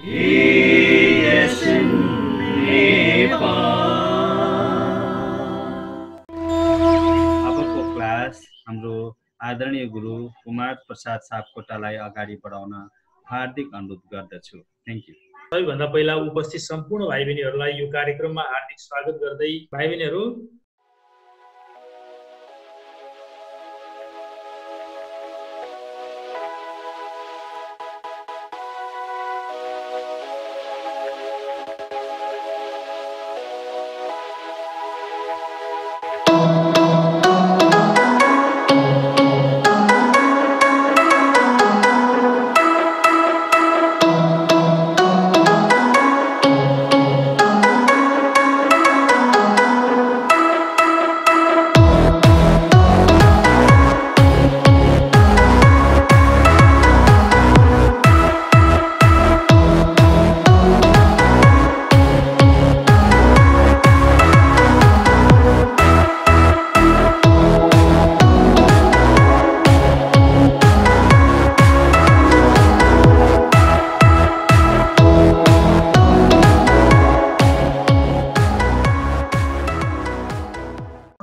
ASN Nepal. अबको class हाम्रो आदरणीय गुरु कुमार प्रसाद सापकोटालाई अगाडि बढाउन हार्दिक अनुरोध गर्दछु। Thank you. सबैभन्दा पहिला उपस्थित सम्पूर्ण भाइ बहिनीहरूलाई यो कार्यक्रममा हार्दिक स्वागत गर्दै भाइ बहिनीहरू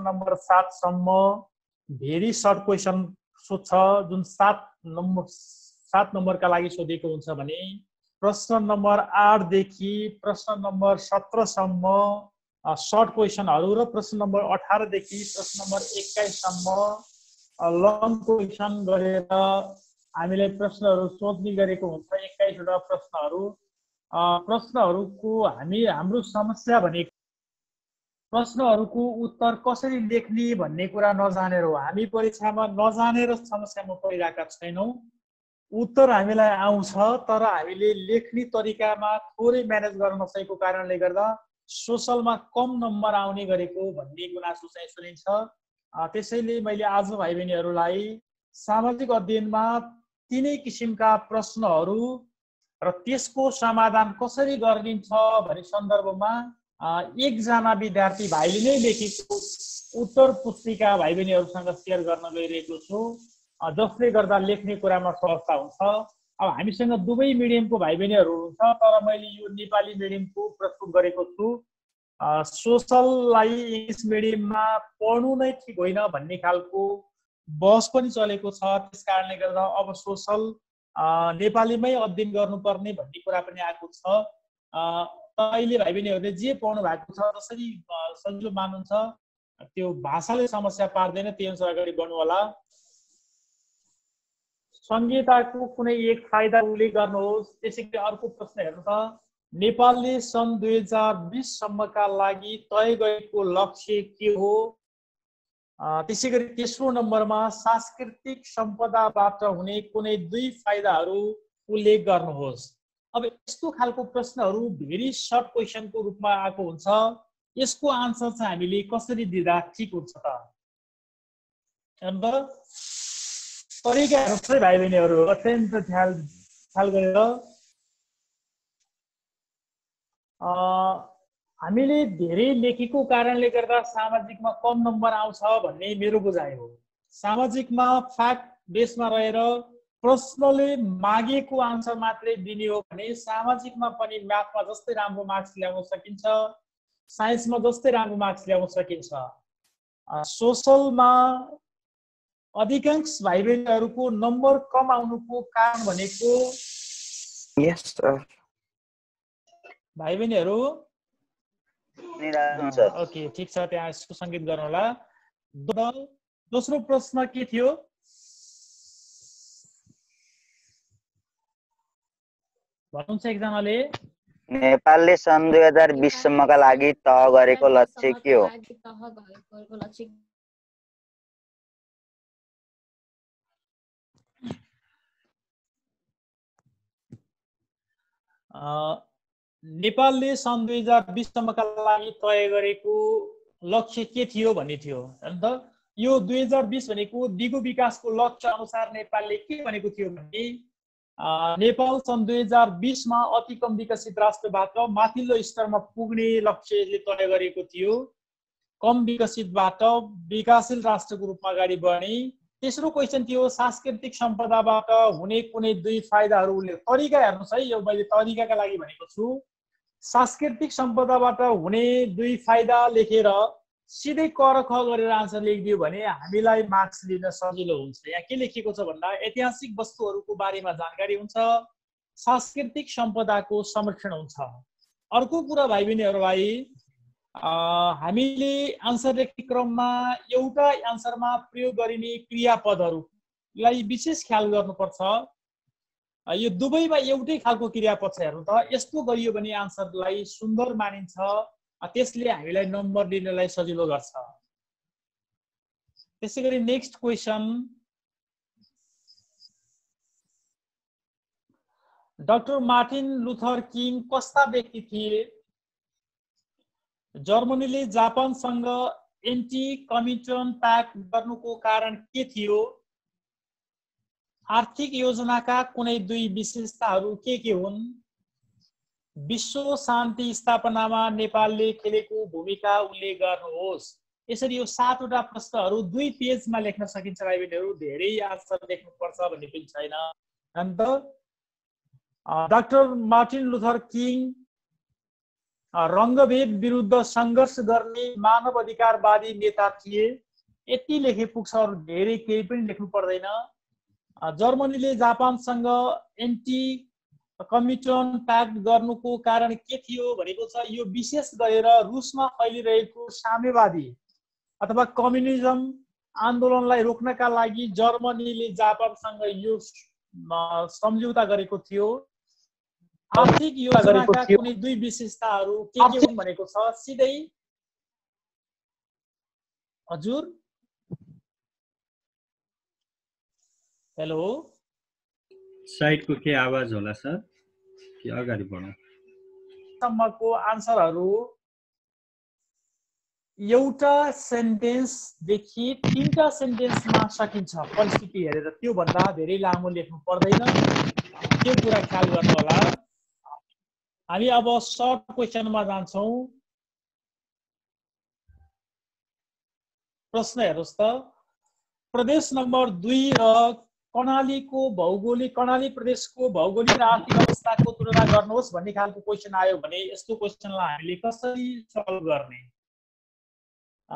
नम्बर 7 सम्म भेरी सर्ट क्वेशन सोध्छ, जुन 7 नम्बरका लागि सोधेको हुन्छ भने प्रश्न नम्बर 8 देखि प्रश्न नम्बर 17 सम्म सर्ट क्वेशनहरू र प्रश्न नम्बर 18 देखि प्रश्न नम्बर 21 सम्म लङ क्वेशन गरेर हामीले प्रश्नहरू सोध्ने गरेको हुन्छ। 21 वटा प्रश्नहरूको हाम्रो समस्या भनेको प्रश्नहरूको उत्तर कसरी लेख्ने भन्ने कुरा नजानेर हो। हामी परीक्षामा नजानेर समस्यामा परिरहेका छैनौँ। उत्तर हामीलाई आउँछ तर हामीले लेख्ने तरिकामा थोरै म्यानेज गर्न नसकेको कारणले गर्दा सोशलमा कम नम्बर आउने गरेको भन्ने गुनासो चाहिँ सुनिन्छ। त्यसैले मैले आज भाइ बहिनीहरूलाई सामाजिक अध्ययनमा तीनै किसिमका प्रश्नहरू र त्यसको समाधान कसरी गरिन्छ भन्ने सन्दर्भमा एकजना विद्यार्थी भाइले नै लेखेको उत्तर पुस्तिका भाइ बहिनीहरूसँग सेयर गर्न गइरहेको छु, जसले गर्दा लेख्ने कुरामा सहजता हुन्छ। अब हामीसँग दुवै मिडियमको भाइ बहिनीहरू हुनुहुन्छ, तर मैले यो नेपाली मिडियमको प्रस्तुत गरेको छु। सोशललाई इङ्ग्लिस मिडियममा पढ्नु नै ठिक होइन भन्ने खालको बहस पनि चलेको छ। त्यस कारणले गर्दा अब सोशल नेपालीमै अध्ययन गर्नुपर्ने भन्ने कुरा पनि आएको छ। अहिले भाइ बहिनीहरूले जे पढ्नु भएको छ, जसरी सजिलो मान्नुहुन्छ त्यो भाषाले समस्या पार्दैन, त्यही अनुसार अगाडि बढ्नु होला। संहिताको कुनै एक फाइदा उल्लेख गर्नुहोस्। त्यसैगरी अर्को प्रश्न हेर्नु त, नेपालले सन् 2020 सम्मका लागि तय गरेको लक्ष्य के हो? त्यसैगरी तेस्रो नम्बरमा सांस्कृतिक सम्पदाबाट हुने कुनै 2 फाइदाहरू उल्लेख गर्नुहोस्। अब यस्तो खालको प्रश्नहरू भेरी सर्ट क्वेशनको रूपमा आएको हुन्छ। यसको आन्सर चाहिँ हामीले कसरी दिँदा ठिक हुन्छ त? अन्त तरिका हेर्नुहोस् है भाइ बहिनीहरू, अत्यन्त ख्याल गरेर। हामीले धेरै लेखेको कारणले गर्दा सामाजिकमा कम नम्बर आउँछ भन्ने मेरो बुझाइ हो। सामाजिकमा फ्याक्ट बेसमा रहेर प्रश्नले मागेको आन्सर मात्रै दिने हो भने सामाजिकमा पनि म्याथमा जस्तै राम्रो मार्क्स ल्याउन सकिन्छ, साइन्समा जस्तै राम्रो मार्क्स ल्याउन सकिन्छ। सोशलमा अधिकांश भाइ बहिनीहरूको नम्बर कम आउनुको कारण भनेको भाइ बहिनीहरू ओके ठिक छ, त्यहाँ सुसङ्गीत गर्नु होला। दोस्रो प्रश्न के थियो? भन्नुहुन्छ एकजनाले? नेपालले सन् 2020 सम्मका लागि तह गरेको लक्ष्य के हो? नेपालले सन् 2020 सम्मका लागि तय गरेको लक्ष्य के थियो भन्ने थियो। अन्त यो 2020 भनेको दिगो विकासको लक्ष्य अनुसार नेपालले के भनेको थियो भने नेपाल सन् 2020 मा अति कम विकसित राष्ट्रबाट माथिल्लो स्तरमा पुग्ने लक्ष्यले तय गरेको थियो। कम विकसितबाट विकासशील राष्ट्रको रूपमा अगाडि बढ्ने तेस्रो क्वेशन थियो सांस्कृतिक सम्पदाबाट हुने कुनै दुई फाइदाहरू उल्लेख। तरिका हेर्नुहोस् है, यो मैले तरिकाका लागि भनेको छु। सांस्कृतिक सम्पदाबाट हुने दुई फाइदा लेखेर सिधै क र ख गरेर आन्सर लेखिदियो भने हामीलाई मार्क्स लिन सजिलो हुन्छ। यहाँ के लेखिएको छ भन्दा ऐतिहासिक वस्तुहरूको बारेमा जानकारी हुन्छ, सांस्कृतिक सम्पदाको संरक्षण हुन्छ। अर्को कुरा भाइ बहिनीहरूलाई, हामीले आन्सर लेख्ने क्रममा एउटा आन्सरमा प्रयोग गरिने क्रियापदहरूलाई विशेष ख्याल गर्नुपर्छ। यो दुवैमा एउटै खालको क्रियापद छ। हेर्नु त, यस्तो गरियो भने आन्सरलाई सुन्दर मानिन्छ, त्यसले हामीलाई नम्बर दिनलाई सजिलो गर्छ। त्यसैगरी next question, doctor Martin Luther king कस्ता व्यक्ति थिए? जर्मनीले जापानसँग एन्टी कमिटन प्याक्ट गर्नुको कारण के थियो? आर्थिक योजनाका कुनै दुई विशेषताहरू के हुन्? विश्व शान्ति स्थापनामा नेपालले खेलेको भूमिका उल्लेख गर्नुहोस्। यसरी यो 7 वटा प्रश्नहरू 2 पेजमा लेख्न सकिन्छ भाइ बहिनीहरू, धेरै आन्सर लेख्नुपर्छ भन्ने पनि छैन। अन्त डाक्टर मार्टिन लुथर किङ रङ्गभेद विरुद्ध सङ्घर्ष गर्ने मानव अधिकारवादी नेता थिए। यति लेखे पुग्छ, अरू धेरै केही पनि लेख्नु पर्दैन। जर्मनीले जापानसँग एन्टी कमिटन प्याक्ट गर्नुको कारण के थियो भनेको छ, यो विशेष गरेर रुसमा फैलिरहेको साम्यवादी अथवा कम्युनिजम आन्दोलनलाई रोक्नका लागि जर्मनीले जापानसँग यो सम्झौता गरेको थियो। आर्थिक योजनाका कुनै दुई विशेषताहरू के हुन् भनेको छ, सिधै हजुर हेलो साइडको के आवाज होला सर, कि अगाडि बढौँ? सम्मको आन्सरहरू एउटा सेन्टेन्सदेखि 3टा सेन्टेन्समा सकिन्छ परिस्थिति हेरेर। त्यो भन्दा धेरै लामो लेख्नु पर्दैन, त्यो कुरा ख्याल गर्नु होला। हामी अब सर्ट क्वेसनमा जान्छौँ। प्रश्न हेर्नुहोस् त, प्रदेश नम्बर 2 र कर्णाली प्रदेशको भौगोलिक र आर्थिक अवस्थाको तुलना गर्नुहोस् भन्ने खालको क्वेसन आयो भने यस्तो क्वेसनलाई हामीले कसरी सल्भ गर्ने?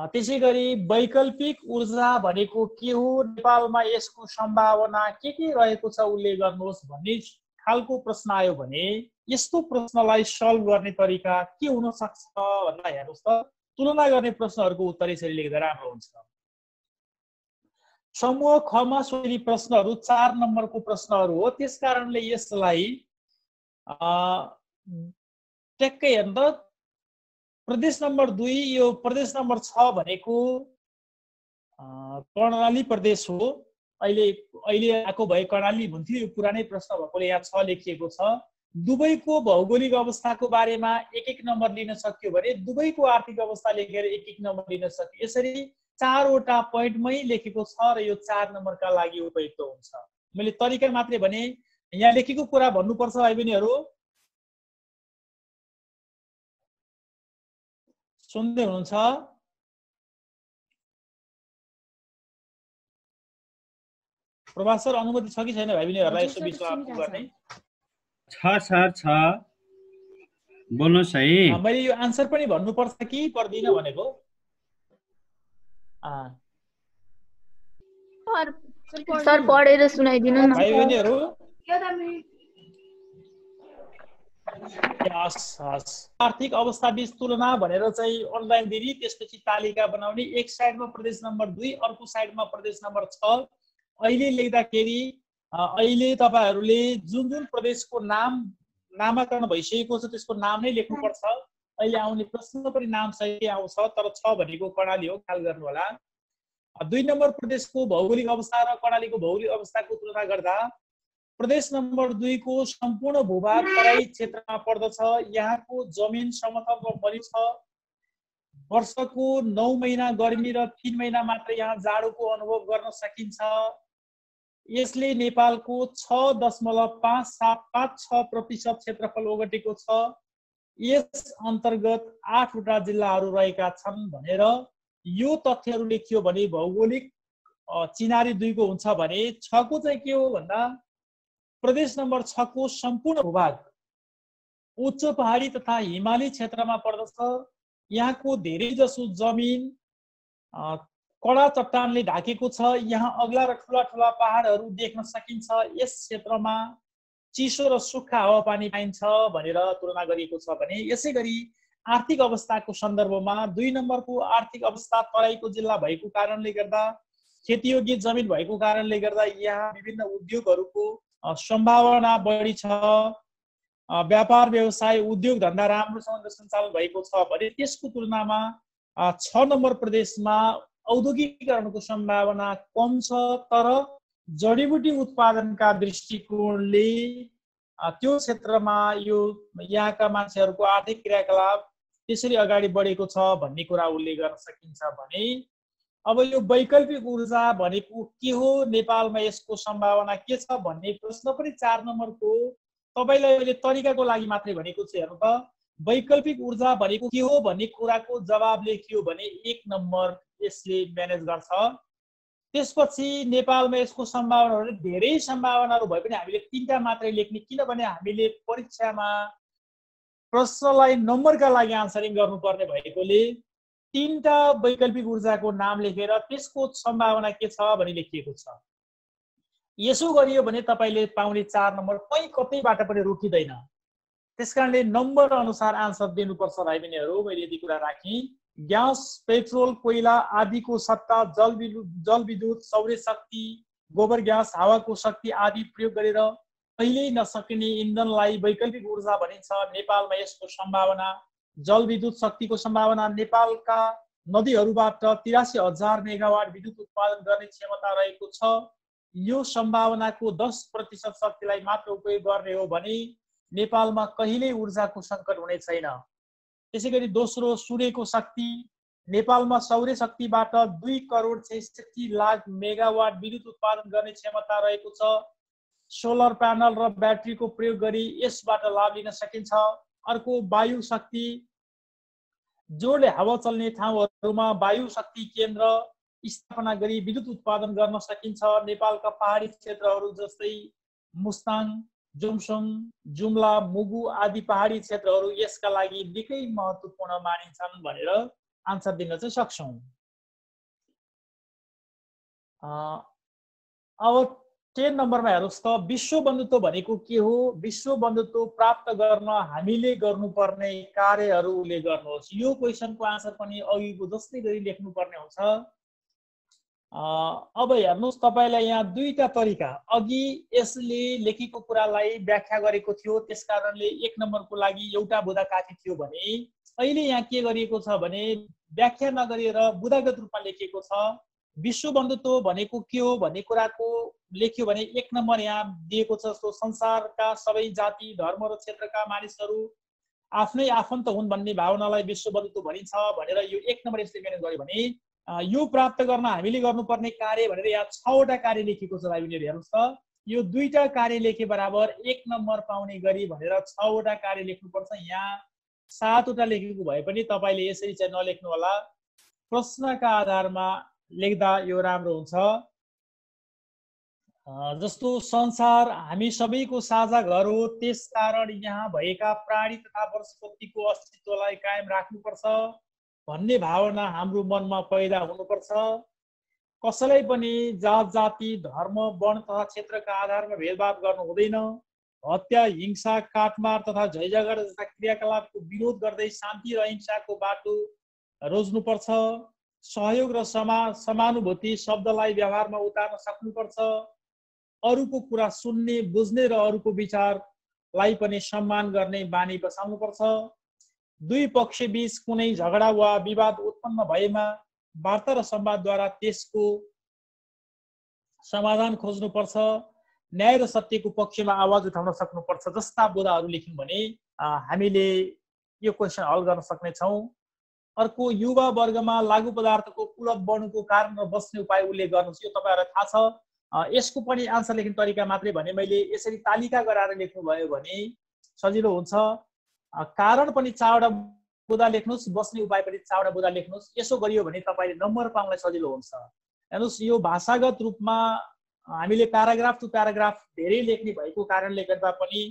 त्यसैगरी वैकल्पिक ऊर्जा भनेको के हो, नेपालमा यसको सम्भावना के रहेको छ उल्लेख गर्नुहोस् भन्ने खालको प्रश्न आयो भने यस्तो प्रश्नलाई सल्भ गर्ने तरिका के हुन सक्छ भन्दा हेर्नुहोस् त, तुलना गर्ने प्रश्नहरूको उत्तर यसरी लेख्दा राम्रो हुन्छ। समूह खमा सोधिने प्रश्नहरू 4 नम्बरको प्रश्नहरू हो, त्यसकारणले यसलाई ट्याक्कै हेर्नु त। प्रदेश नम्बर 2, यो प्रदेश नम्बर 6 भनेको कर्णाली प्रदेश हो। अहिले आएको भए कर्णाली हुन्थ्यो, यो पुरानै प्रश्न भएकोले यहाँ 6 लेखिएको छ। दुबईको भौगोलिक अवस्थाको बारेमा 1-1 नम्बर लिन सक्यो भने दुबईको आर्थिक अवस्था लेखेर 1-1 नम्बर लिन सक्यो। यसरी 4 वटा पोइन्टमै लेखेको छ र यो 4 नम्बरका लागि उपयुक्त हुन्छ। मैले तरिका मात्रै भने, यहाँ लेखेको कुरा भन्नुपर्छ भाइ बहिनीहरू। सुन्दै हुनुहुन्छ? प्रभास सर अनुमति छ कि छैन भाइ बहिनीहरूलाई यसो विश्वास गर्ने? छ बोल्नुहोस् है। मैले यो आन्सर पनि भन्नुपर्छ कि पर्दैन भनेको? सर पढेर सुनाइदिनु न भाइ बहिनीहरू। आर्थिक अवस्था बीच तुलना भनेर चाहिँ अनलाइन दिने, त्यसपछि तालिका बनाउने। एक साइडमा प्रदेश नम्बर 2, अर्को साइडमा प्रदेश नम्बर 6। अहिले लेख्दाखेरि अहिले तपाईहरुले जुन जुन प्रदेशको नामाकरण भइसकेको छ त्यसको नाम नै लेख्नुपर्छ। अहिले आउने प्रश्न पनि नाम सही आउँछ, तर 6 भनेको कर्णाली हो, ख्याल गर्नु होला। 2 नम्बर प्रदेशको भौगोलिक अवस्था र कर्णालीको भौगोलिक अवस्थाको तुलना गर्दा प्रदेश नम्बर 2 को सम्पूर्ण भूभाग तराई क्षेत्रमा पर्दछ। यहाँको जमिन समतल र बलि छ। वर्षको 9 महिना गर्मी र 3 महिना मात्र यहाँ जाडोको अनुभव गर्न सकिन्छ। यसले नेपालको 6.576% क्षेत्रफल ओगटेको छ। यस अन्तर्गत 8 वटा जिल्लाहरू रहेका छन् भनेर यो तथ्यहरू लेखियो भने भौगोलिक चिनारी 2 को हुन्छ भने 6 को चाहिँ के हो भन्दा प्रदेश नम्बर 6 को सम्पूर्ण भूभाग उच्च पहाडी तथा हिमाली क्षेत्रमा पर्दछ। यहाँको धेरै जसो जमिन कडा चट्टानले ढाकेको छ। यहाँ अग्ला र ठुला ठुला पहाडहरू देख्न सकिन्छ। यस क्षेत्रमा चिसो र सुक्खा हावापानी पाइन्छ भनेर तुलना गरिएको छ भने यसैगरी आर्थिक अवस्थाको सन्दर्भमा 2 नम्बरको आर्थिक अवस्था तराईको जिल्ला भएको कारणले गर्दा खेतीयोग्य जमिन भएको कारणले गर्दा यहाँ विभिन्न उद्योगहरूको सम्भावना बढी छ। व्यापार व्यवसाय उद्योग धन्दा राम्रोसँग सञ्चालन भएको छ भने त्यसको तुलनामा 6 नम्बर प्रदेशमा औद्योगिकीकरणको सम्भावना कम छ। तर जडीबुटी उत्पादनका दृष्टिकोणले त्यो क्षेत्रमा यो यहाँका मान्छेहरूको आर्थिक क्रियाकलाप त्यसरी अगाडि बढेको छ भन्ने कुरा उल्लेख गर्न सकिन्छ भने अब यो वैकल्पिक ऊर्जा भनेको के हो, नेपालमा यसको सम्भावना के छ भन्ने प्रश्न पनि 4 नम्बरको तपाईलाई मैले तरिकाको लागि मात्रै भनेको छु। हेर्नु त वैकल्पिक ऊर्जा भनेको के हो भन्ने कुराको जवाब लेखियो भने 1 नम्बर यसले म्यानेज गर्छ। त्यसपछि नेपालमा यसको सम्भावनाहरू धेरै सम्भावनाहरू भए पनि हामीले 3टा मात्रै लेख्ने, किनभने हामीले परीक्षामा प्रश्नलाई नम्बरका लागि आन्सरिङ गर्नुपर्ने भएकोले 3टा वैकल्पिक ऊर्जाको नाम लेखेर त्यसको सम्भावना के छ भनी लेखिएको छ। यसो गरियो भने तपाईले पाउने 4 नम्बर कहीँ कतैबाट पनि रोकिदैन। त्यसकारणले नम्बर अनुसार आन्सर दिनुपर्छ भाइ बहिनीहरू। मैले यति कुरा राखेँ। ग्यास, पेट्रोल, कोइला आदिको सट्टा जलविद्युत, सौर्य शक्ति, गोबर ग्यास, हावाको शक्ति आदि प्रयोग गरेर कहिल्यै नसकिने इन्धनलाई वैकल्पिक ऊर्जा भनिन्छ। नेपालमा यसको सम्भावना जलविद्युत शक्तिको सम्भावना नेपालका नदीहरूबाट 83,000 मेगावाट विद्युत उत्पादन गर्ने क्षमता रहेको छ। यो सम्भावनाको 10% शक्तिलाई मात्र उपयोग गर्ने हो भने नेपालमा कहिल्यै ऊर्जाको सङ्कट हुने छैन। त्यसैगरी दोस्रो सूर्यको शक्ति। नेपालमा सौर्य शक्तिबाट 2,66,00,000 मेगावाट विद्युत उत्पादन गर्ने क्षमता रहेको छ। सोलर प्यानल र ब्याट्रीको प्रयोग गरी यसबाट लाभ लिन सकिन्छ। अर्को वायु शक्ति। जोडले हावा चल्ने ठाउँहरूमा वायु शक्ति केन्द्र स्थापना गरी विद्युत उत्पादन गर्न सकिन्छ। नेपालका पहाडी क्षेत्रहरू जस्तै मुस्ताङ, जोमसोङ, जुम्ला, मुगु आदि पहाडी क्षेत्रहरू यसका लागि निकै महत्त्वपूर्ण मानिन्छन् भनेर आन्सर दिन चाहिँ सक्छौं। अब 10 नम्बरमा हेर्नुस् त विश्व बन्धुत्व भनेको के हो। विश्व बन्धुत्व प्राप्त गर्न हामीले गर्नुपर्ने कार्यहरू उल्लेख गर्नुहोस्। यो क्वेशनको आन्सर पनि अघिको जस्तै गरी लेख्नुपर्ने हुन्छ। अब हेर्नुहोस् तपाईलाई यहाँ 2टा तरिका, अघि यसले लेखेको कुरालाई व्याख्या गरेको थियो त्यसकारणले 1 नम्बरको लागि एउटा बुदा काफी थियो भने अहिले यहाँ के गरिएको छ भने व्याख्या नगरेर बुदागत रूपमा लेखिएको छ। विश्व बन्धुत्व भनेको के हो भन्ने कुराको लेख्यो भने 1 नम्बर यहाँ दिएको छ। जस्तो संसारका सबै जाति, धर्म र क्षेत्रका मानिसहरू आफ्नै आफन्त हुन् भन्ने भावनालाई विश्व बन्धुत्व भनिन्छ भनेर यो 1 नम्बर यसले म्यानेज गर्यो भने यो प्राप्त गर्न हामीले गर्नुपर्ने कार्य भनेर यहाँ 6वटा कार्य लेखेको छ। भाइ बहिनीहरू हेर्नुहोस् त यो 2टा कार्य लेखे बराबर 1 नम्बर पाउने गरी भनेर 6वटा कार्य लेख्नुपर्छ। यहाँ 7वटा लेखेको भए पनि तपाईले यसरी चाहिँ नलेख्नु होला। प्रश्नका आधारमा लेख्दा यो राम्रो हुन्छ। जस्तो संसार हामी सबैको साझा घर हो, त्यसकारण यहाँ भएका प्राणी तथा वनस्पतिको अस्तित्वलाई कायम राख्नुपर्छ भन्ने भावना हाम्रो मनमा पैदा हुनुपर्छ। कसैलाई पनि जात, जाति, धर्म, वर्ण तथा क्षेत्रका आधारमा भेदभाव गर्नु हुँदैन। हत्या, हिंसा, काटमार तथा झैझगड जस्ता क्रियाकलापको विरोध गर्दै शान्ति र अहिंसाको बाटो रोज्नुपर्छ। सहयोग र समानुभूति शब्दलाई व्यवहारमा उतार्न सक्नुपर्छ। अरूको कुरा सुन्ने, बुझ्ने र अरूको विचारलाई पनि सम्मान गर्ने बानी बसाउनुपर्छ। दुई पक्ष बीच कुनै झगडा वा विवाद उत्पन्न भएमा वार्ता र संवादद्वारा त्यसको समाधान खोज्नुपर्छ। न्याय र सत्यको पक्षमा आवाज उठाउन सक्नुपर्छ जस्ता बुदाहरू लेख्यौं भने हामीले यो क्वेशन हल गर्न सक्ने छौं। अर्को युवा वर्गमा लागु पदार्थको कुलत बढ्नुको कारण र बस्ने उपाय उल्लेख गर्नु छ। यो तपाईहरुलाई थाहा छ। यसको पनि आन्सर लेख्ने तरिका मात्रै भने मैले यसरी तालिका गराएर लेख्नु भयो भने सजिलो हुन्छ। कारण पनि 4वटा बुदा लेख्नुस्, बस्ने उपाय पनि 4वटा बुदा लेख्नुस्। यसो गरियो भने तपाईले नम्बर पाउनलाई सजिलो हुन्छ। हेर्नुहोस् यो भाषागत रूपमा हामीले प्याराग्राफ टु प्याराग्राफ धेरै लेख्ने भएको कारणले गर्दा पनि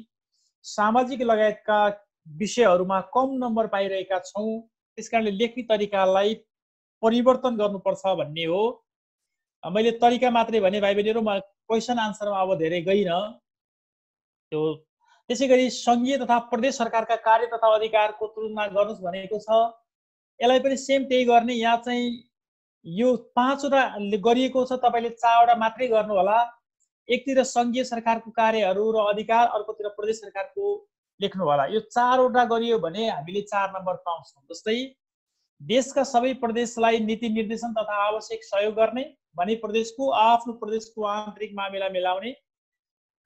सामाजिक लगायतका विषयहरूमा कम नम्बर पाइरहेका छौँ। त्यसकारणले लेख्ने तरिकालाई परिवर्तन गर्नुपर्छ भन्ने हो। मैले तरिका मात्रै भने भाइ बहिनीहरू, म क्वेसन आन्सरमा अब धेरै गइन। त्यो त्यसै गरी सङ्घीय तथा प्रदेश सरकारका कार्य तथा अधिकारको तुलना गर्नुहोस् भनेको छ। यसलाई पनि सेम त्यही गर्ने। यहाँ चाहिँ यो 5वटा गरिएको छ, तपाईँले 4वटा मात्रै गर्नु होला। एकतिर सङ्घीय सरकारको कार्यहरू र अधिकार, अर्कोतिर प्रदेश सरकारको लेख्नु होला। यो 4वटा गरियो भने हामीले 4 नम्बर पाउँछौँ। जस्तै देशका सबै प्रदेशलाई नीति निर्देशन तथा आवश्यक सहयोग गर्ने भने प्रदेशको आफ्नो प्रदेशको आन्तरिक मामिला मिलाउने।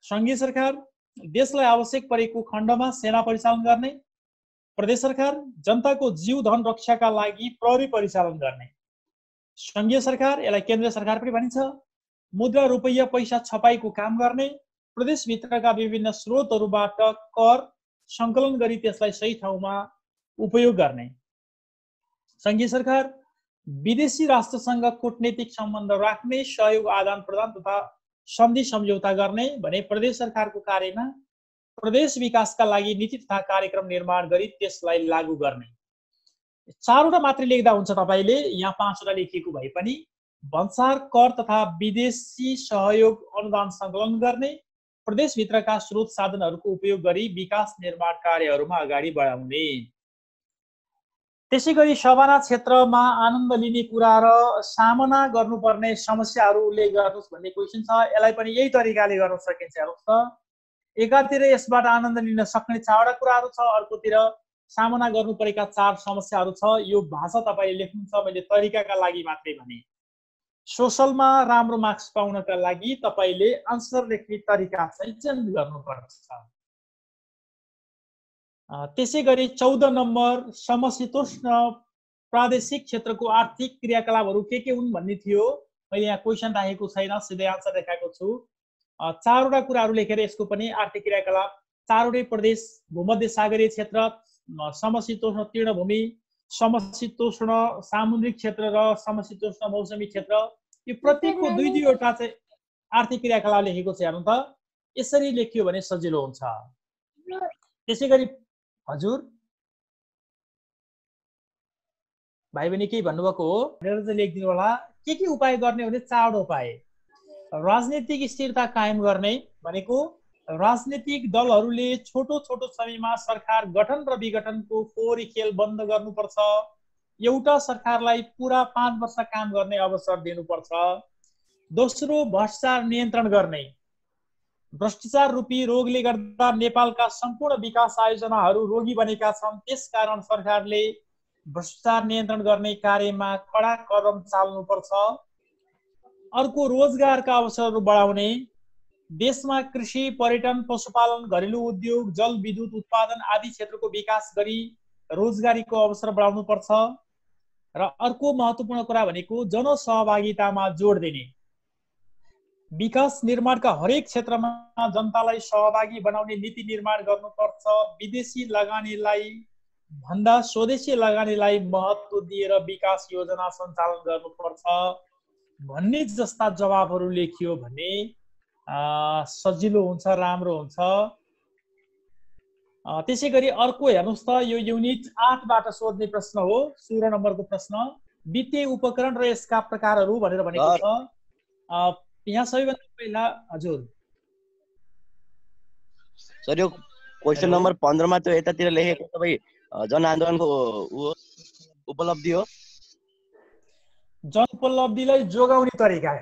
सङ्घीय सरकार देशलाई आवश्यक परेको खण्डमा सेना परिचालन गर्ने। प्रदेश सरकार जनताको जीव धन रक्षाका लागि प्रहरी परिचालन गर्ने। सङ्घीय सरकार, यसलाई केन्द्रीय सरकार पनि भनिन्छ, मुद्रा रुपैयाँ पैसा छपाईको काम गर्ने। प्रदेशभित्रका विभिन्न स्रोतहरूबाट कर सङ्कलन गरी त्यसलाई सही ठाउँमा उपयोग गर्ने। सङ्घीय सरकार विदेशी राष्ट्रसँग कूटनीतिक सम्बन्ध राख्ने, सहयोग आदान प्रदान तथा सन्धि सम्झौता गर्ने भने प्रदेश सरकारको कार्यमा प्रदेश विकासका लागि नीति तथा कार्यक्रम निर्माण गरी त्यसलाई लागू गर्ने। 4वटा मात्रै लेख्दा हुन्छ तपाईँले, यहाँ 5वटा लेखिएको भए पनि। भन्सार कर तथा विदेशी सहयोग अनुदान सङ्कलन गर्ने, प्रदेशभित्रका स्रोत साधनहरूको उपयोग गरी विकास निर्माण कार्यहरूमा अगाडि बढाउने। त्यसै गरी सभाना क्षेत्रमा आनन्द लिने कुरा र सामना गर्नुपर्ने समस्याहरू उल्लेख गर्नुहोस् भन्ने क्वेसन छ। यसलाई पनि यही तरिकाले गर्न सकिन्छ। हेर्नुहोस् त, एकातिर यसबाट आनन्द लिन सक्ने 4वटा कुराहरू छ, अर्कोतिर सामना गर्नु परेका 4 समस्याहरू छ। यो भाषा तपाईँले लेख्नुहुन्छ, मैले तरिकाका लागि मात्रै भने। सोसलमा राम्रो मार्क्स पाउनका लागि तपाईँले आन्सर लेख्ने तरिका चाहिँ चेन्ज गर्नुपर्छ। त्यसै गरी 14 नम्बर समशीतोष्ण प्रादेशिक क्षेत्रको आर्थिक क्रियाकलापहरू के हुन् भन्ने थियो। मैले यहाँ क्वेसन राखेको छैन, सिधै आन्सर देखाएको छु। 4वटा कुराहरू लेखेर यसको पनि आर्थिक क्रियाकलाप 4वटै प्रदेश, भूमध्य सागरीय क्षेत्र, समशीतोष्ण तीर्णभूमि, समशीतोष्ण सामुद्रिक क्षेत्र र समशीतोष्ण मौसमी क्षेत्र, यो प्रत्येकको 2-2वटा चाहिँ आर्थिक क्रियाकलाप लेखेको छ। हेर्नु त, यसरी लेखियो भने सजिलो हुन्छ। त्यसै गरी हजुर भाइ बहिनी केही भन्नुभएको हो भनेर चाहिँ लेखिदिनु होला। के उपाय गर्ने भने 4वटा उपाय। राजनीतिक स्थिरता कायम गर्ने भनेको राजनीतिक दलहरूले छोटो छोटो समयमा सरकार गठन र विघटनको फोहोरी खेल बन्द गर्नुपर्छ। एउटा सरकारलाई पुरा 5 वर्ष काम गर्ने अवसर दिनुपर्छ। दोस्रो, भ्रष्टाचार नियन्त्रण गर्ने। भ्रष्टाचार रूपी रोगले गर्दा नेपालका सम्पूर्ण विकास आयोजनाहरू रोगी बनेका छन्। त्यसकारण सरकारले भ्रष्टाचार नियन्त्रण गर्ने कार्यमा कडा कदम चाल्नुपर्छ। अर्को, रोजगारका अवसरहरू बढाउने। देशमा कृषि, पर्यटन, पशुपालन, घरेलु उद्योग, जल विद्युत उत्पादन आदि क्षेत्रको विकास गरी रोजगारीको अवसर बढाउनुपर्छ। र अर्को महत्त्वपूर्ण कुरा भनेको जनसहभागितामा जोड दिने। विकास निर्माणका हरेक क्षेत्रमा जनतालाई सहभागी बनाउने नीति निर्माण गर्नुपर्छ। विदेशी लगानीलाई भन्दा स्वदेशी लगानीलाई महत्त्व दिएर विकास योजना सञ्चालन गर्नुपर्छ भन्ने जस्ता जवाबहरू लेखियो भने सजिलो हुन्छ, राम्रो हुन्छ। त्यसै गरी अर्को हेर्नुहोस् त, यो युनिट 8बाट सोध्ने प्रश्न हो। 16 नम्बरको प्रश्न, वित्तीय उपकरण र यसका प्रकारहरू भनेर भनेको छ। यहाँ सबैभन्दा पहिला हजुर सर, यो क्वेसन नम्बर 15 मा त्यो यतातिर लेखेको सबै जनआन्दोलनको उपलब्धि हो। जनउपलब्धिलाई जोगाउने तरिका।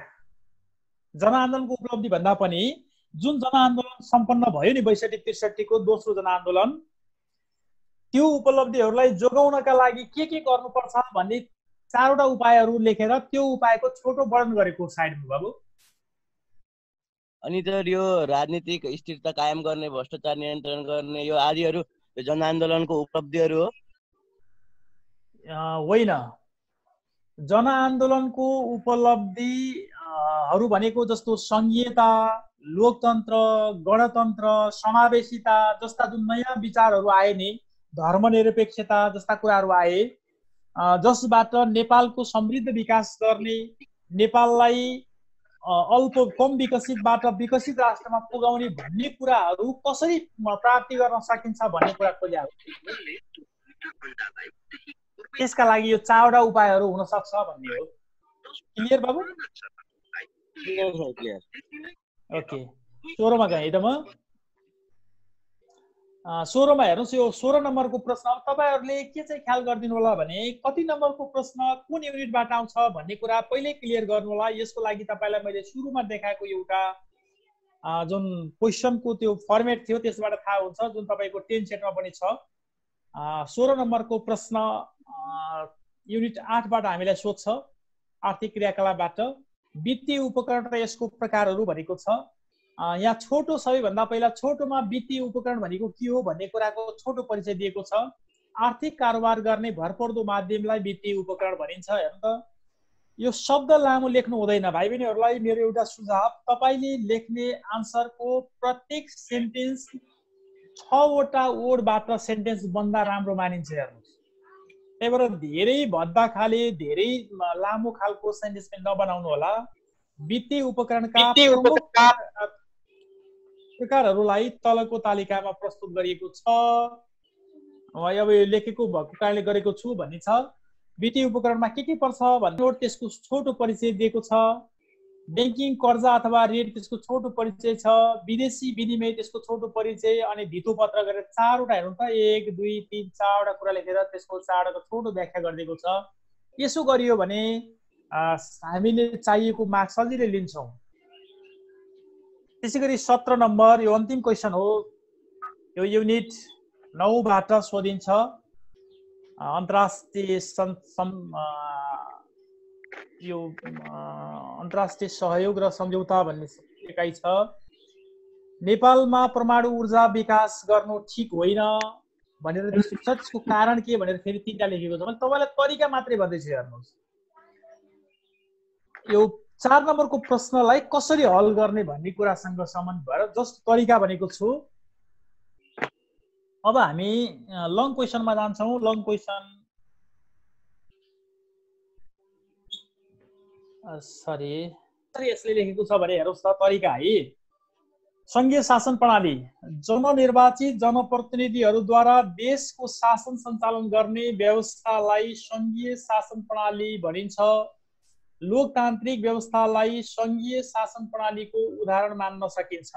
जनआन्दोलनको उपलब्धि भन्दा पनि जुन जनआन्दोलन सम्पन्न भयो नि 62-63 को दोस्रो जनआन्दोलन, त्यो उपलब्धिहरूलाई जोगाउनका लागि के गर्नुपर्छ भन्ने 4वटा उपायहरू लेखेर त्यो उपायको छोटो वर्णन गरेको साइडमा बाबु। अनि त यो राजनीतिक स्थिरता कायम गर्ने, भ्रष्टाचार नियन्त्रण गर्ने, यो आदिहरू जनआन्दोलनको उपलब्धिहरू हो? होइन, जनआन्दोलनको उपलब्धिहरू भनेको जस्तो सङ्घीयता, लोकतन्त्र, गणतन्त्र, समावेशिता जस्ता जुन नयाँ विचारहरू आए नि, धर्मनिरपेक्षता जस्ता कुराहरू आए, जसबाट नेपालको समृद्ध विकास गर्ने, नेपाललाई अल्प कम विकसितबाट विकसित राष्ट्रमा पुगाउने भन्ने कुराहरू कसरी प्राप्ति गर्न सकिन्छ भन्ने कुरा खोज्या हो। त्यसका लागि यो 4वटा उपायहरू हुन सक्छ भन्ने हो। क्लियर बाबु? क्लियर। ओके 16 मा गएँ त म। 16 मा हेर्नुस्, यो 16 नम्बरको प्रश्न तपाईहरुले के चाहिँ ख्याल गरिदिनु होला भने कति नम्बरको प्रश्न कुन युनिटबाट आउँछ भन्ने कुरा पहिल्यै क्लियर गर्नु होला। यसको लागि तपाईलाई मैले सुरुमा देखाएको एउटा जुन क्वेशनको त्यो फर्मेट थियो त्यसबाट थाहा हुन्छ, जुन तपाईको 10 सेटमा पनि छ। 16 नम्बरको प्रश्न युनिट 8 बाट हामीलाई सोध्छ आर्थिक क्रियाकलापबाट वित्तीय उपकरण र यसको प्रकारहरू भनेको छ। यहाँ छोटो सबैभन्दा पहिला छोटोमा वित्तीय उपकरण भनेको के हो भन्ने कुराको छोटो परिचय दिएको छ। आर्थिक कारोबार गर्ने भरपर्दो माध्यमलाई वित्तीय उपकरण भनिन्छ। हेर्नु त यो शब्द लामो लेख्नु हुँदैन। भाइ बहिनीहरूलाई मेरो एउटा सुझाव, तपाईले लेख्ने आन्सरको प्रत्येक सेन्टेन्स 6वटा वर्डबाट सेन्टेन्स बन्दा राम्रो मानिन्छ। हेर्नुस्, त्यही भएर धेरै भद्दा खाले धेरै लामो खालको सेन्टेन्स पनि नबनाउनु होला। वित्तीय उपकरणका प्रमुख प्रकारहरूलाई तलको तालिकामा प्रस्तुत गरिएको छ। अब यो लेखेको भएको कारणले गरेको छु भन्ने छ। वित्तीय उपकरणमा के पर्छ भन्ने त्यसको छोटो परिचय दिएको छ। बैंकिङ कर्जा अथवा ऋण त्यसको छोटो परिचय छ। विदेशी विनिमय त्यसको छोटो परिचय अनि धितोपत्र गरेर 4वटा हेर्नु त 1 2 3 4वटा कुरा लेखेर त्यसको 4वटाको छोटो व्याख्या गरिदिएको छ। यसो गरियो भने हामीले चाहिएको मार्क सजिलै लिन्छौँ। त्यसैगरी 17 नम्बर यो अन्तिम क्वेशन हो। यो युनिट 9 बाट सोधिन्छ। अन्तर्राष्ट्रिय सहयोग र सम्झौता भन्ने एकाइ छ। नेपालमा परमाणु ऊर्जा विकास गर्नु ठिक होइन भनेर त्यसको कारण के भनेर फेरि 3टा लेखेको छ। मैले तपाईलाई तरिका मात्रै भन्दैछु। हेर्नुहोस्, यो 4 नम्बरको प्रश्नलाई कसरी हल गर्ने भन्ने कुरासँग सम्बन्धित भएर जस्ट तरिका भनेको छु। अब हामी लङ क्वेशनमा जान्छौँ। लङ क्वेशन यसले लेखेको छ भने हेर्नुहोस् त तरिका है। संघीय शासन प्रणाली जननिर्वाचित जनप्रतिनिधिहरूद्वारा देशको शासन सञ्चालन गर्ने व्यवस्थालाई संघीय शासन प्रणाली भनिन्छ। लोकतान्त्रिक व्यवस्थालाई संघीय शासन प्रणालीको उदाहरण मान्न सकिन्छ।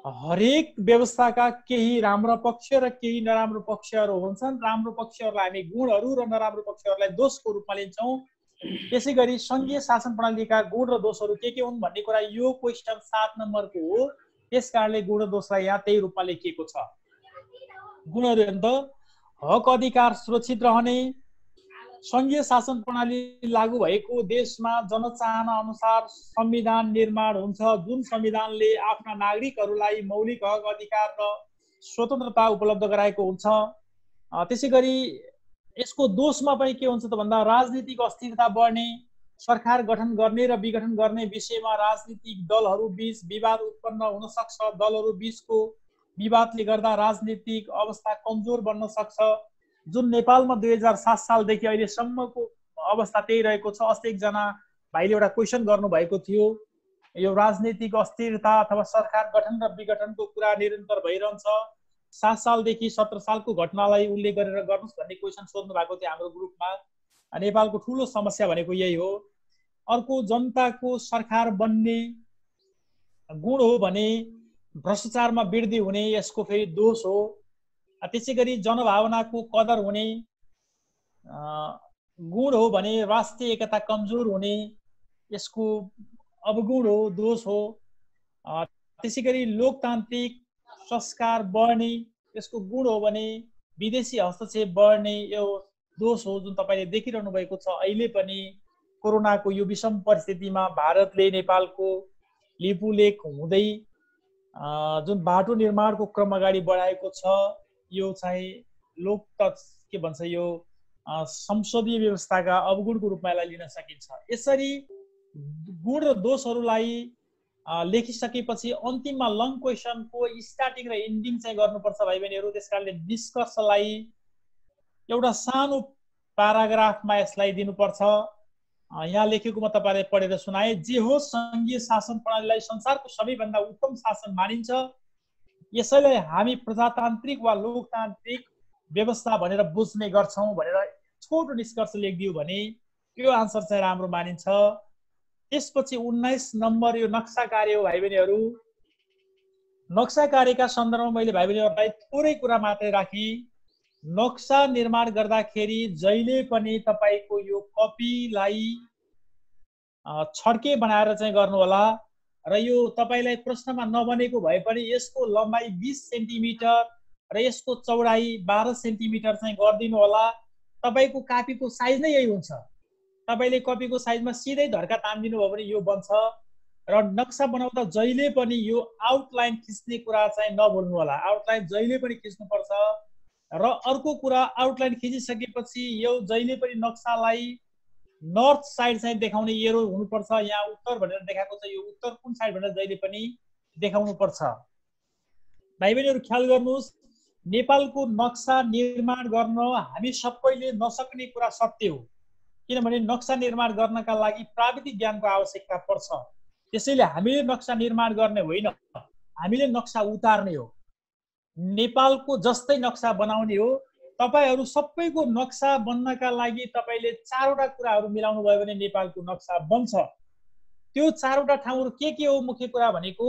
हरेक व्यवस्थाका केही राम्रो पक्ष र केही नराम्रो पक्षहरू हुन्छन्। राम्रो पक्षहरूलाई हामी गुणहरू र नराम्रो पक्षहरूलाई दोषको रूपमा लिन्छौँ। त्यसैगरी संघीय शासन प्रणालीका गुण र दोषहरू के हुन् भन्ने कुरा यो क्वेशन 7 नम्बरको हो। त्यसकारणले गुण र दोषलाई यहाँ त्यही रूपमा लेखिएको छ। गुणहरू हेर्नु त हक अधिकार सुरक्षित रहने, संघीय शासन प्रणाली लागू भएको देशमा जनचाहना अनुसार संविधान निर्माण हुन्छ, जुन संविधानले आफ्ना नागरिकहरूलाई मौलिक हक अधिकार र स्वतन्त्रता उपलब्ध गराएको हुन्छ। त्यसैगरी यसको दोषमा पनि के हुन्छ त भन्दा राजनीतिक अस्थिरता बढ्ने, सरकार गठन गर्ने र विघटन गर्ने विषयमा राजनीतिक दलहरू बीच विवाद उत्पन्न हुन सक्छ। दलहरू बीचको विवादले गर्दा राजनीतिक अवस्था कमजोर बन्न सक्छ। जुन नेपालमा 2007 सालदेखि अहिलेसम्मको अवस्था त्यही रहेको छ। अस्ति एकजना भाइले एउटा क्वेशन गर्नु भएको थियो, यो राजनीतिक अस्थिरता अथवा सरकार गठन र विघटनको कुरा निरन्तर भइरहन्छ। 7 सालदेखि 17 सालको घटनालाई उल्लेख गरेर गर्नुस् भन्ने क्वेशन सोध्नु भएको थियो हाम्रो ग्रुपमा। नेपालको ठुलो समस्या भनेको यही हो। अर्को जनताको सरकार बन्ने गुण हो भने भ्रष्टाचारमा वृद्धि हुने यसको फेरि दोष हो। त्यसैगरी जनभावनाको कदर हुने गुण हो भने राष्ट्रिय एकता कमजोर हुने यसको अवगुण हो, दोष हो। त्यसैगरी लोकतान्त्रिक संस्कार बढ्ने यसको गुण हो भने विदेशी हस्तक्षेप बढ्ने यो दोष हो, जुन तपाईले देखिरहनु भएको छ। अहिले पनि कोरोनाको यो विषम परिस्थितिमा भारतले नेपालको लिपुलेक हुँदै जुन बाटो निर्माणको क्रम अगाडि बढाएको छ, यो चाहिँ के भन्छ यो संसदीय व्यवस्थाका अवगुणको रूपमा यसलाई लिन सकिन्छ। यसरी गुण र दोषहरूलाई लेखिसकेपछि अन्तिममा लङ क्वेशनको स्टार्टिङ र एन्डिङ चाहिँ गर्नुपर्छ भाइ बहिनीहरू। त्यसकारणले निष्कर्षलाई एउटा सानो प्याराग्राफमा यसलाई दिनुपर्छ। यहाँ लेखेको म तपाईलाई पढेर सुनाए। जे हो संघीय शासन प्रणालीलाई संसारको सबैभन्दा उत्तम शासन मानिन्छ, यसैलाई हामी प्रजातान्त्रिक वा लोकतान्त्रिक व्यवस्था भनेर बुझ्ने गर्छौं भनेर छोटो निष्कर्ष लेखिदियो भने यो आन्सर चाहिँ राम्रो मानिन्छ। त्यसपछि 19 नम्बर यो नक्सा कार्य हो भाइ बहिनीहरू। नक्सा कार्यका सन्दर्भमा मैले भाइ बहिनीहरूलाई थोरै कुरा मात्रै राखेँ। नक्सा निर्माण गर्दाखेरि जहिले पनि तपाईको यो कपीलाई छड्के बनाएर चाहिँ गर्नु होला र यो तपाईलाई प्रश्नमा नबनेको भए पनि यसको लम्बाइ 20 सेन्टिमिटर र यसको चौडाइ 12 सेन्टिमिटर चाहिँ गरिदिनु होला। तपाईको कपीको साइज नै यही हुन्छ। तपाईले कपीको साइजमा सिधै धर्का तान्दिनु भयो भने यो बन्छ। र नक्सा बनाउँदा जहिले पनि यो आउटलाइन खिच्ने कुरा चाहिँ नभुल्नु होला। आउटलाइन जहिले पनि खिच्नुपर्छ। र अर्को कुरा, आउटलाइन खिचिसकेपछि यो जहिले पनि नक्सालाई नर्थ साइड चाहिँ देखाउने एरो हुनुपर्छ। यहाँ उत्तर भनेर देखाएको छ, यो उत्तर कुन साइड भनेर जहिले पनि देखाउनु पर्छ। भाइ बहिनीहरू ख्याल गर्नुहोस्, नेपालको नक्सा निर्माण गर्न हामी सबैले नसक्ने कुरा सत्य हो, किनभने नक्सा निर्माण गर्नका लागि प्राविधिक ज्ञानको आवश्यकता पर्छ। त्यसैले हामीले नक्सा निर्माण गर्ने होइन, हामीले नक्सा उतार्ने हो, नेपालको जस्तै नक्सा बनाउने हो। तपाईहरु सबैको नक्सा बन्नका लागि तपाईले 4 वटा कुराहरु मिलाउनु भयो भने नेपालको नक्सा बन्छ। त्यो 4 वटा ठाउँहरु के हो? मुख्य कुरा भनेको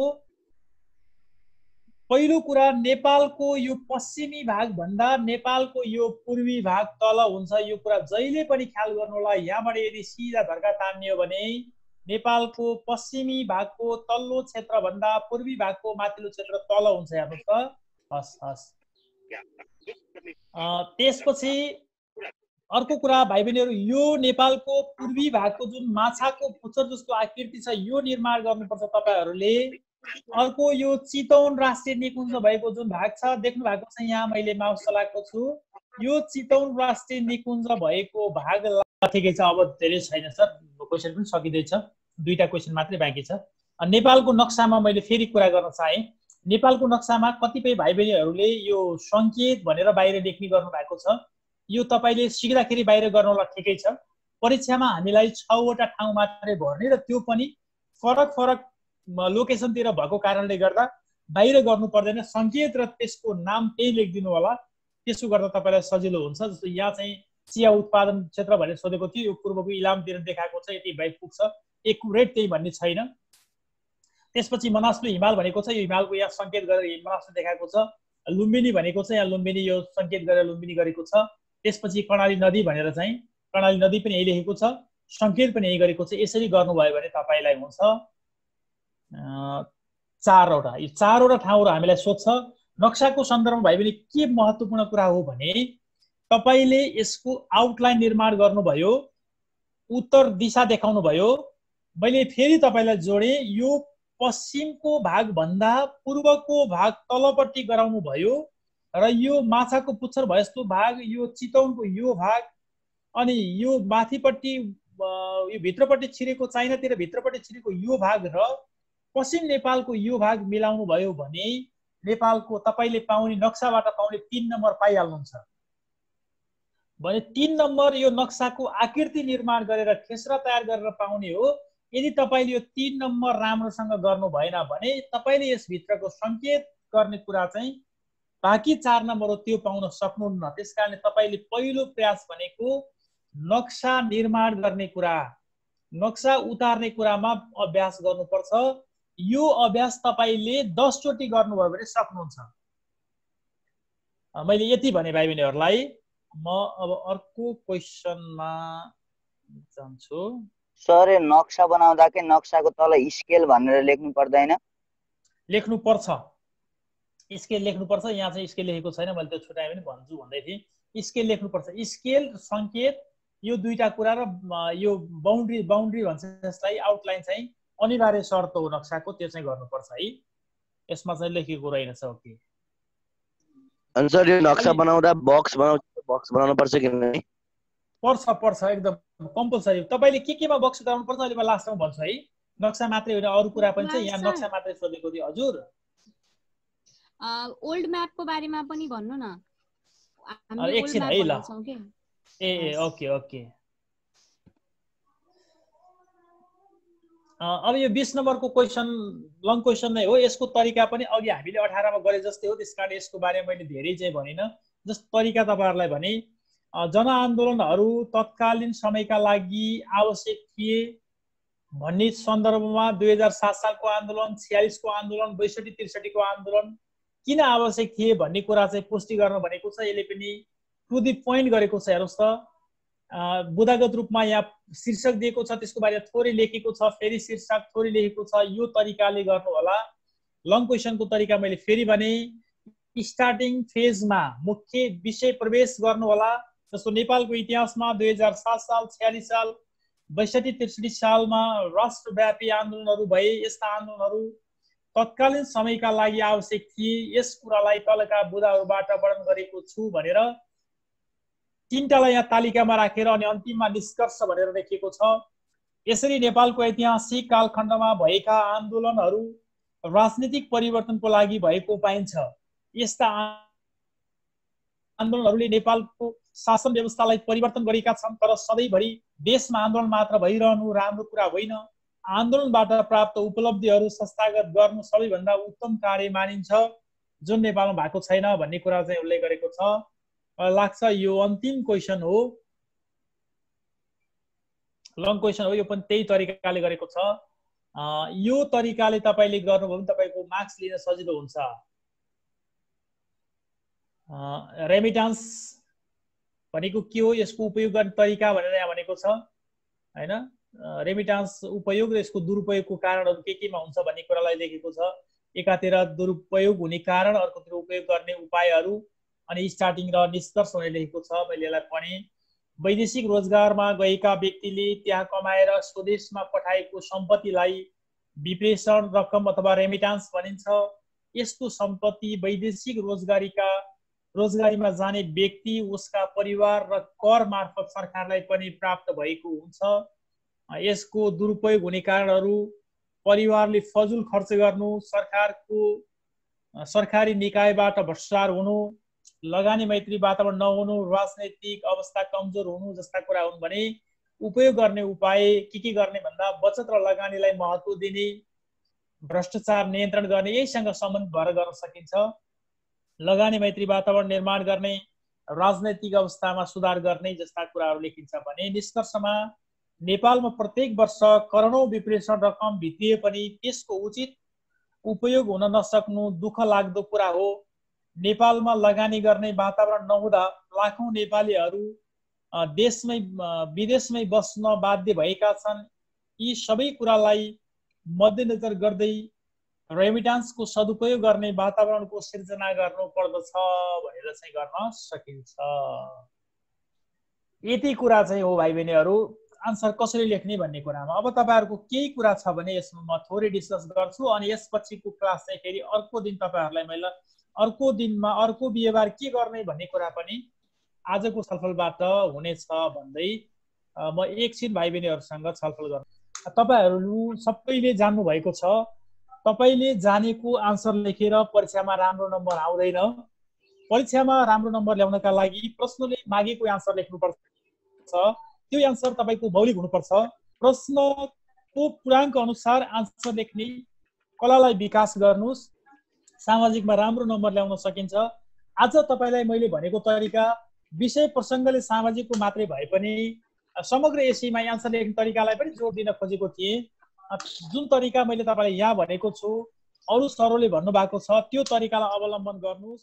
पहिलो कुरा, नेपालको यो पश्चिमी भाग भन्दा नेपालको यो पूर्वी भाग तल हुन्छ। यो कुरा जहिले पनि ख्याल गर्नु होला। यहाँबाट यदि सिधा धर्का तान्ने हो भने नेपालको पश्चिमी भागको तल्लो क्षेत्र भन्दा पूर्वी भागको माथिल्लो क्षेत्र तल हुन्छ। हेर्नुस् त। हस्। त्यसपछि अर्को कुरा भाइ बहिनीहरु, यो नेपालको पूर्वी भागको जुन माछाको पुच्छर जस्तो आकृति छ यो निर्माण गर्नुपर्छ तपाईहरुले। अर्को यो चितवन राष्ट्रिय निकुञ्ज भएको जुन भाग छ देख्नु भएको छ, यहाँ मैले माउस चलाएको छु। यो चितवन राष्ट्रिय निकुञ्ज भएको भाग ठिकै छ। अब धेरै छैन सर, क्वेशन पनि सकिदैछ, 2टा क्वेशन मात्रै बाँकी छ। नेपालको नक्सामा मैले फेरि कुरा गर्न चाहे। नेपालको नक्सामा कतिपय भाइ बहिनीहरूले यो संकेत भनेर बाहिर लेख्ने गर्नु भएको छ। यो तपाईले सिक्दाखेरि बाहिर गर्नुला ठिकै छ। परीक्षामा हामीलाई 6 वटा ठाउँ मात्रै भर्ने र त्यो पनि फरक लोकेसनतिर भएको कारणले गर्दा बाहिर गर्नु पर्दैन। संकेत र त्यसको नाम त्यही लेखिदिनु होला, त्यसो गर्दा तपाईलाई सजिलो हुन्छ। जस्तो यहाँ चाहिँ चिया उत्पादन क्षेत्र भनेर सोधेको थियो, यो पूर्वको इलामतिर देखाएको छ, यति बाइ पुग्छ, एकुरेट त्यही भन्ने छैन। त्यसपछि मनासलु हिमाल भनेको छ, यो हिमालको यहाँ संकेत गरेर मनासलु देखाएको छ। लुम्बिनी भनेको छ, यहाँ लुम्बिनी यो संकेत गरेर लुम्बिनी गरेको छ। त्यसपछि कर्णाली नदी भनेर चाहिँ कर्णाली नदी पनि यही लेखेको छ, संकेत पनि यही गरेको छ। यसरी गर्नुभयो भने तपाईलाई हुन्छ 4 वटा। यो 4 वटा ठाउँहरु हामीलाई सोध्छ। नक्साको सन्दर्भमा भाइ बहिनी के महत्त्वपूर्ण कुरा हो भने तपाईले यसको आउटलाइन निर्माण गर्नुभयो, उत्तर दिशा देखाउनु भयो। मैले फेरि तपाईलाई जोडे, यो पश्चिमको भाग भन्दा पूर्वको भाग तलपट्टि गराउनु भयो र यो माछाको पुच्छर भएस्तो भाग, यो चितवनको यो भाग, अनि यो माथिपट्टि यो भित्रपट्टि छिरेको चाइनातिर भित्रपट्टि छिरेको यो भाग र पश्चिम नेपालको यो भाग मिलाउनु भयो भने नेपालको तपाईले पाउने नक्साबाट पाउने 3 नम्बर पाइहाल्नुहुन्छ। भने 3 नम्बर यो नक्साको आकृति निर्माण गरेर खेसरा तयार गरेर पाउने हो। यदि तपाईले यो 3 नम्बर राम्रोसँग गर्नु भएन भने तपाईले यस भित्रको संकेत गर्ने कुरा चाहिँ बाँकी 4 नम्बर हो त्यो पाउन सक्नुहुन्न। त्यसकारणले तपाईले पहिलो प्रयास भनेको नक्सा निर्माण गर्ने कुरा, नक्सा उतार्ने कुरामा अभ्यास गर्नुपर्छ। यो अभ्यास तपाईले 10 चोटी गर्नुभयो भने सक्नुहुन्छ। मैले यति भने भाइ बहिनीहरुलाई। म अब अर्को क्वेशनमा जान्छु। सर, नक्सा बनाउँदा के नक्साको तल स्केल भनेर लेख्नु पर्दैन? लेख्नु पर्छ, स्केल लेख्नु पर्छ। यहाँ चाहिँ स्केल लेखेको छैन, मैले त्यो छुटाए पनि भन्छु भन्दै थिएँ। स्केल लेख्नु पर्छ। स्केल, संकेत, यो 2टा कुरा र यो बाउन्ड्री भन्छ यसलाई, आउटलाइन चाहिँ अनिवार्य शर्त हो नक्साको, त्यो चाहिँ गर्नुपर्छ है। यसमा चाहिँ लेखेको रहेछ। ओके। अनि सर यो नक्सा बनाउँदा बक्स बनाउनु पर्छ कि नै? पर्छ, एकदम कम्पल्सरी। तपाईले केमा बक्स गराउनु पर्छ अहिले म लास्टमा भन्छु है। नक्सा मात्रै होइन, अरु कुरा पनि छ। यहाँ नक्सा मात्रै सोधेको थियो। हजुर, ओल्ड म्यापको बारेमा पनि भन्नु न। एकछिन है ल। ए ओके। अब यो 20 नम्बरको क्वेसन लङ क्वेसन नै हो। यसको तरिका पनि अघि हामीले 18 मा गरे जस्तै हो, त्यसकारण यसको बारेमा मैले धेरै चाहिँ भनिन। जस्तो तरिका तपाईहरुलाई भने जनआन्दोलनहरू तत्कालीन समयका लागि आवश्यक थिए भन्ने सन्दर्भमा 2007 सालको आन्दोलन, 46 को आन्दोलन, 62-63 को आन्दोलन किन आवश्यक थिए भन्ने कुरा चाहिँ पुष्टि गर्न भनेको छ। यसले पनि टु द पोइन्ट गरेको छ। हेर्नुस् त, बुदागत रूपमा यहाँ शीर्षक दिएको छ, त्यसको बारेमा थोरै लेखेको छ, फेरि शीर्षक थोरै लेखेको छ। यो तरिकाले गर्नु होला। लङ क्वेसनको तरिका मैले फेरि भने, स्टार्टिङ फेजमा मुख्य विषय प्रवेश गर्नु होला। जस्तो नेपालको इतिहासमा 2007 साल, 46 साल, 62-63 सालमा राष्ट्रव्यापी आन्दोलनहरू भए। यस्ता आन्दोलनहरू तत्कालीन समयका लागि आवश्यक थिए। यस कुरालाई तलका बुदाहरूबाट वर्णन गरेको छु भनेर तीनटालाई यहाँ तालिकामा राखेर अनि अन्तिममा निष्कर्ष भनेर लेखिएको छ। यसरी नेपालको ऐतिहासिक कालखण्डमा भएका आन्दोलनहरू राजनीतिक परिवर्तनको लागि भएको पाइन्छ। यस्ता आन्दोलनहरूले नेपालको शासन व्यवस्थालाई परिवर्तन गरेका छन्, तर सधैँभरि देशमा आन्दोलन मात्र भइरहनु राम्रो कुरा होइन। आन्दोलनबाट प्राप्त उपलब्धिहरू संस्थागत गर्नु सबैभन्दा उत्तम कार्य मानिन्छ, जुन नेपालमा भएको छैन भन्ने कुरा चाहिँ उल्लेख गरेको छ। लाग्छ यो अन्तिम क्वेसन हो, लङ क्वेसन हो। यो पनि त्यही तरिकाले गरेको छ। यो तरिकाले तपाईले गर्नुभयो भने तपाईको मार्क्स लिन सजिलो हुन्छ। रेमिटान्स भनेको के हो, यसको उपयोग गर्ने तरिका भनेर यहाँ भनेको छ हैन। रेमिटान्स उपयोग र यसको दुरुपयोगको कारणहरू केमा हुन्छ भन्ने कुरालाई लेखेको छ। एकातिर दुरुपयोग हुने कारण, अर्कोतिर उपयोग गर्ने उपायहरू, अनि स्टार्टिङ र निष्कर्ष हुने लेखेको छ। मैले यसलाई पढेँ। वैदेशिक रोजगारमा गएका व्यक्तिले त्यहाँ कमाएर स्वदेशमा पठाएको सम्पत्तिलाई विप्रेषण रकम अथवा रेमिटान्स भनिन्छ। यस्तो सम्पत्ति वैदेशिक रोजगारीमा जाने व्यक्ति, उसका परिवार र कर मार्फत सरकारलाई पनि प्राप्त भएको हुन्छ। यसको दुरुपयोग हुने कारणहरू परिवारले फजुल खर्च गर्नु, सरकारी निकायबाट भ्रष्टाचार हुनु, लगानी मैत्री वातावरण नहुनु, राजनैतिक अवस्था कमजोर हुनु जस्ता कुरा हुन् भने उपयोग गर्ने उपाय के गर्ने भन्दा बचत र लगानीलाई महत्त्व दिने, भ्रष्टाचार नियन्त्रण गर्ने, यहीसँग सम्बन्धित भएर गर्न सकिन्छ। लगानी मैत्री वातावरण निर्माण गर्ने, राजनैतिक अवस्थामा सुधार गर्ने जस्ता कुराहरू लेखिन्छ भने निष्कर्षमा नेपालमा प्रत्येक वर्ष करोडौं विप्रेषण रकम भित्रिए पनि त्यसको उचित उपयोग हुन नसक्नु दुःख लाग्दो कुरा हो। नेपालमा लगानी गर्ने वातावरण नहुँदा लाखौं नेपालीहरू विदेशमै बस्न बाध्य भएका छन्। यी सबै कुरालाई मध्यनजर गर्दै रेमिटान्सको सदुपयोग गर्ने वातावरणको सिर्जना गर्नु पर्दछ भनेर चाहिँ गर्न सकिन्छ। यति कुरा चाहिँ हो भाइ बहिनीहरू, आन्सर कसरी लेख्ने भन्ने कुरामा। अब तपाईहरुको केही कुरा छ भने यसमा म थोरै डिस्कस गर्छु अनि यसपछिको क्लास चाहिँ फेरि अर्को दिन तपाईहरुलाई मैले अर्को दिनमा अर्को बिहेबार के गर्ने भन्ने कुरा पनि आजको छलफलबाट हुनेछ भन्दै म एकछिन भाइ बहिनीहरुसँग छलफल गर्छु। तपाईहरु सबैले जान्नु भएको छ, तपाईले जानेको आन्सर लेखेर परीक्षामा राम्रो नम्बर आउँदैन। परीक्षामा राम्रो नम्बर ल्याउनका लागि प्रश्नले मागेको आन्सर लेख्नुपर्छ। त्यो आन्सर तपाईको मौलिक हुनुपर्छ। प्रश्नको पूर्णाङ्क अनुसार आन्सर लेख्ने कलालाई विकास गर्नुस्, सामाजिकमा राम्रो नम्बर ल्याउन सकिन्छ। आज तपाईलाई मैले भनेको तरिका विषय प्रसंगले सामाजिकको मात्रै भए पनि समग्र एसीमा आन्सर लेख्ने तरिकालाई पनि जोड दिन खोजेको थिएँ। जुन तरिका मैले तपाईलाई यहाँ भनेको छु, अरु सरले भन्नु भएको छ त्यो तरिकालाई अवलम्बन गर्नुस्।